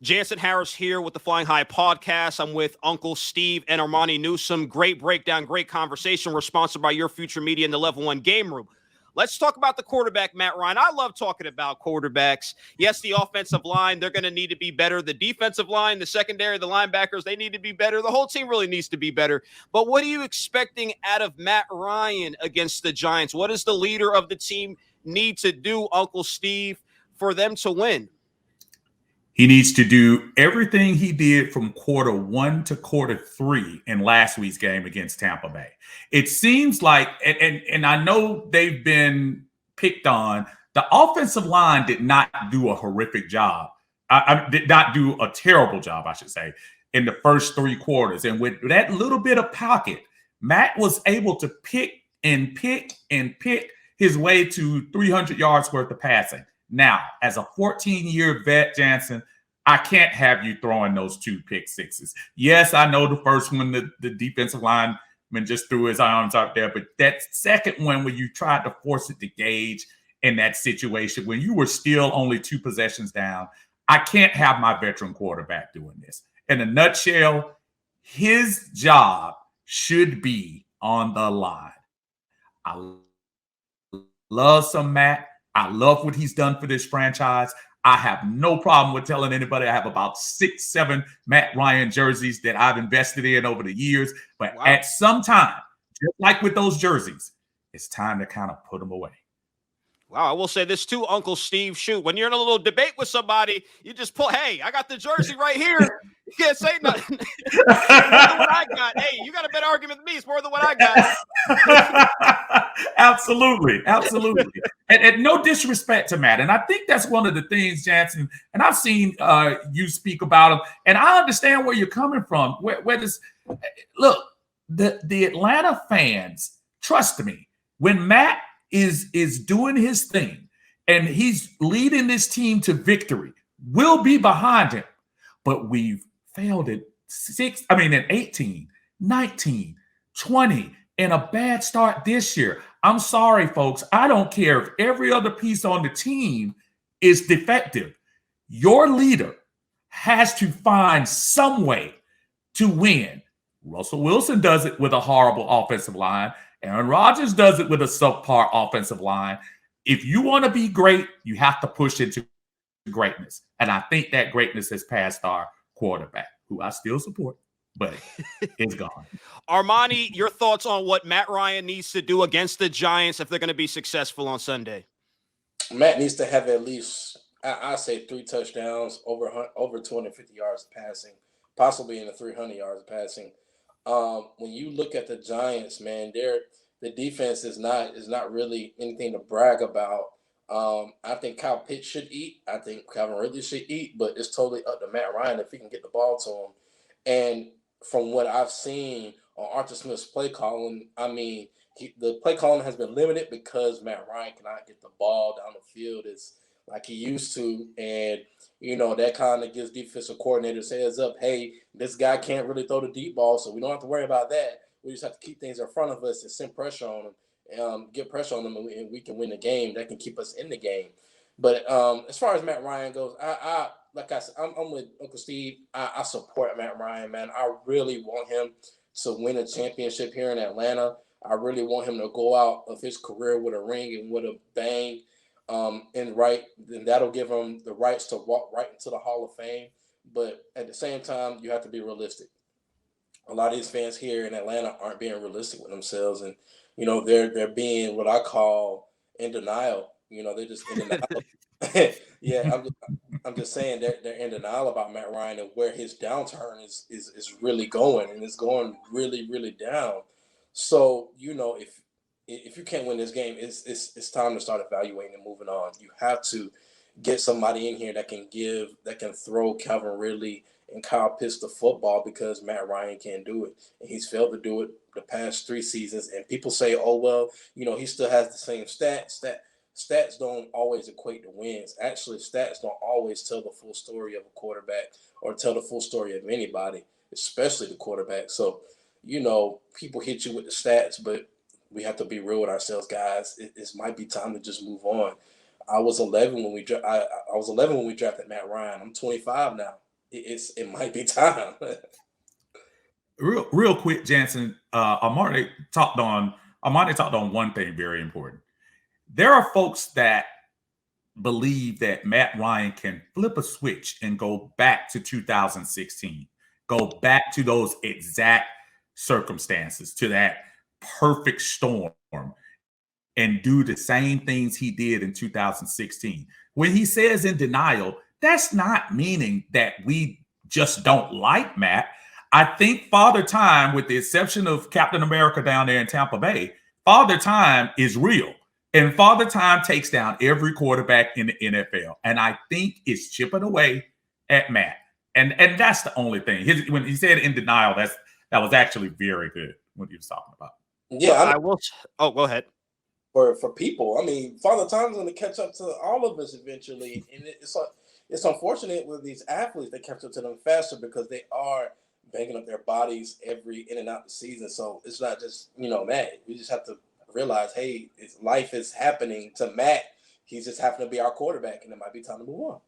Jansen Harris here with the Flying High podcast. I'm with Uncle Steve and Armani Newsom. Great breakdown, great conversation. We're sponsored by Your Future Media in the Level 1 Game Room. Let's talk about the quarterback, Matt Ryan. I love talking about quarterbacks. Yes, the offensive line, they're going to need to be better. The defensive line, the secondary, the linebackers, they need to be better. The whole team really needs to be better. But what are you expecting out of Matt Ryan against the Giants? What does the leader of the team need to do, Uncle Steve, for them to win? He needs to do everything he did from quarter 1 to quarter 3 in last week's game against Tampa Bay. It seems like, and I know they've been picked on, the offensive line did not do a horrific job. I did not do a terrible job, I should say, in the first 3 quarters. And with that little bit of pocket, Matt was able to pick his way to 300 yards worth of passing. Now, as a 14-year vet, Jansen, I can't have you throwing those 2 pick sixes. Yes, I know the first one, the defensive lineman just threw his arms out there, but that second one where you tried to force it to Gage in that situation, when you were still only 2 possessions down, I can't have my veteran quarterback doing this. In a nutshell, his job should be on the line. I love some Matt. I love what he's done for this franchise. I have no problem with telling anybody I have about 6, 7 Matt Ryan jerseys that I've invested in over the years. But at some time, just like with those jerseys, it's time to kind of put them away. Wow, I will say this too, Uncle Steve. Shoot, when you're in a little debate with somebody, you just pull, hey, I got the jersey right here. You can't say nothing. More than what I got. Hey, you got a better argument than me. It's more than what I got. Absolutely. And no disrespect to Matt. And I think that's one of the things, Jansen, and I've seen you speak about him, and I understand where you're coming from. Look, the Atlanta fans, trust me, when Matt is doing his thing and he's leading this team to victory, we'll be behind him. But we've failed at 18, 19, 20, and a bad start this year. I'm sorry, folks. I don't care if every other piece on the team is defective. Your leader has to find some way to win. Russell Wilson does it with a horrible offensive line. Aaron Rodgers does it with a subpar offensive line. If you want to be great, you have to push into greatness. And I think that greatness has passed our quarterback, who I still support, but it's gone. Armani, your thoughts on what Matt Ryan needs to do against the Giants if they're going to be successful on Sunday? Matt needs to have at least, I say, 3 touchdowns, over 250 yards of passing, possibly in the 300 yards of passing. When you look at the Giants, man, the defense is not really anything to brag about. I think Kyle Pitts should eat. I think Calvin Ridley should eat, but it's totally up to Matt Ryan if he can get the ball to him. And from what I've seen on Arthur Smith's play calling, I mean, the play calling has been limited because Matt Ryan cannot get the ball down the field as like he used to. And, you know, that kind of gives defensive coordinators heads up, hey, this guy can't really throw the deep ball, so we don't have to worry about that. We just have to keep things in front of us and send pressure on him, get pressure on them, and we can win the game. That can keep us in the game. But as far as Matt Ryan goes, like I said, I'm with Uncle Steve. I support Matt Ryan, man. I really want him to win a championship here in Atlanta. I really want him to go out of his career with a ring and with a bang. Then that'll give him the rights to walk right into the Hall of Fame. But at the same time, you have to be realistic. A lot of these fans here in Atlanta aren't being realistic with themselves, and you know they're being what I call in denial. You know, they're just in denial. Yeah, I'm just saying they're in denial about Matt Ryan and where his downturn is really going, and it's going really, really down. So, you know, if you can't win this game, it's time to start evaluating and moving on. You have to get somebody in here that can throw Calvin Ridley and Kyle Pitts the football, because Matt Ryan can't do it. And he's failed to do it the past 3 seasons. And people say, oh, well, you know, he still has the same stats. Stats don't always equate to wins. Actually, stats don't always tell the full story of a quarterback or tell the full story of anybody, especially the quarterback. So, you know, people hit you with the stats, but we have to be real with ourselves, guys. It might be time to just move on. I was 11 when we drafted Matt Ryan. I'm 25 now. it might be time. Real quick, Jansen. Amari talked on one thing very important. There are folks that believe that Matt Ryan can flip a switch and go back to 2016, go back to those exact circumstances, to that perfect storm, and do the same things he did in 2016. When he says in denial, that's not meaning that we just don't like Matt. I think Father Time, with the exception of Captain America down there in Tampa Bay, Father Time is real. And Father Time takes down every quarterback in the NFL. And I think it's chipping away at Matt. And that's the only thing. When he said in denial, that was actually very good what he was talking about. Yeah, I will. Oh, go ahead. For people, I mean, Father Time's going to catch up to all of us eventually, and it's unfortunate with these athletes. They catch up to them faster because they are banging up their bodies every in and out the season. So it's not just Matt. We just have to realize, hey, life is happening to Matt. He's just happened to be our quarterback, and it might be time to move on.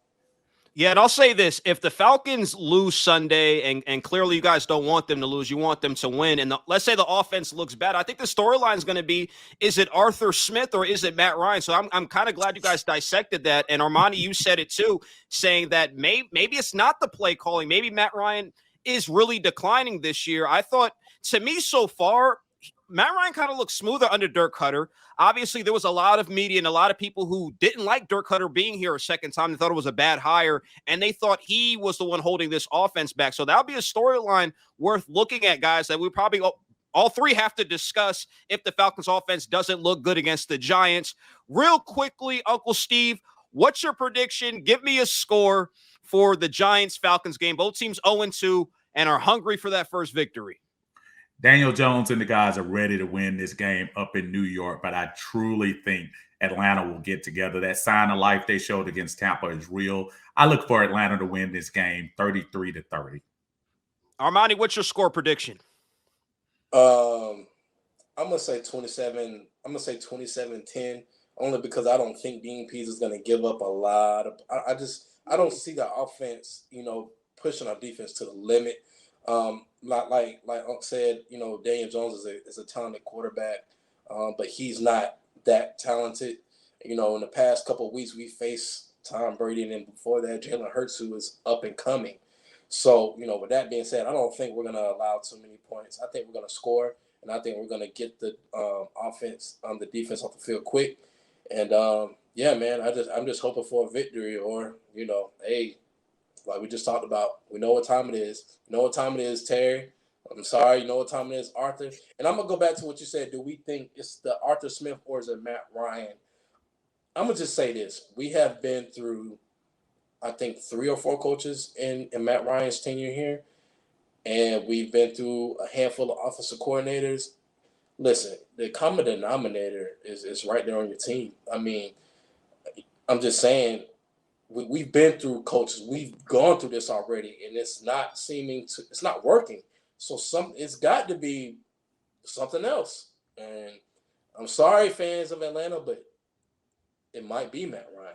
Yeah, and I'll say this. If the Falcons lose Sunday, and clearly you guys don't want them to lose, you want them to win, and let's say the offense looks bad, I think the storyline is going to be, is it Arthur Smith or is it Matt Ryan? So I'm kind of glad you guys dissected that. And Armani, you said it too, saying that maybe it's not the play calling. Maybe Matt Ryan is really declining this year. I thought, to me so far, Matt Ryan kind of looks smoother under Dirk Cutter. Obviously, there was a lot of media and a lot of people who didn't like Dirk Cutter being here a second time. They thought it was a bad hire, and they thought he was the one holding this offense back. So that'll be a storyline worth looking at, guys, that we probably all three have to discuss if the Falcons offense doesn't look good against the Giants. Real quickly, Uncle Steve, what's your prediction? Give me a score for the Giants-Falcons game. Both teams 0-2 and are hungry for that first victory. Daniel Jones and the guys are ready to win this game up in New York, but I truly think Atlanta will get together. That sign of life they showed against Tampa is real. I look for Atlanta to win this game 33-30. Armani, what's your score prediction? I'm gonna say 27. I'm gonna say 27-10, only because I don't think Dean Pease is gonna give up a lot of. I don't see the offense, pushing our defense to the limit. Like Unc said, Daniel Jones is a talented quarterback, but he's not that talented. In the past couple of weeks, we faced Tom Brady, and then before that, Jalen Hurts, who is up and coming. So, with that being said, I don't think we're going to allow too many points. I think we're going to score, and I think we're going to get the the defense off the field quick. And yeah, man, I'm just hoping for a victory, or hey. Like we just talked about, we know what time it is. You know what time it is, Terry. I'm sorry, you know what time it is, Arthur. And I'm going to go back to what you said. Do we think it's the Arthur Smith or is it Matt Ryan? I'm going to just say this. We have been through, I think, 3 or 4 coaches in Matt Ryan's tenure here. And we've been through a handful of offensive coordinators. Listen, the common denominator is right there on your team. I mean, I'm just saying, we've been through coaches. We've gone through this already, and it's not working. So it's got to be something else. And I'm sorry, fans of Atlanta, but it might be Matt Ryan.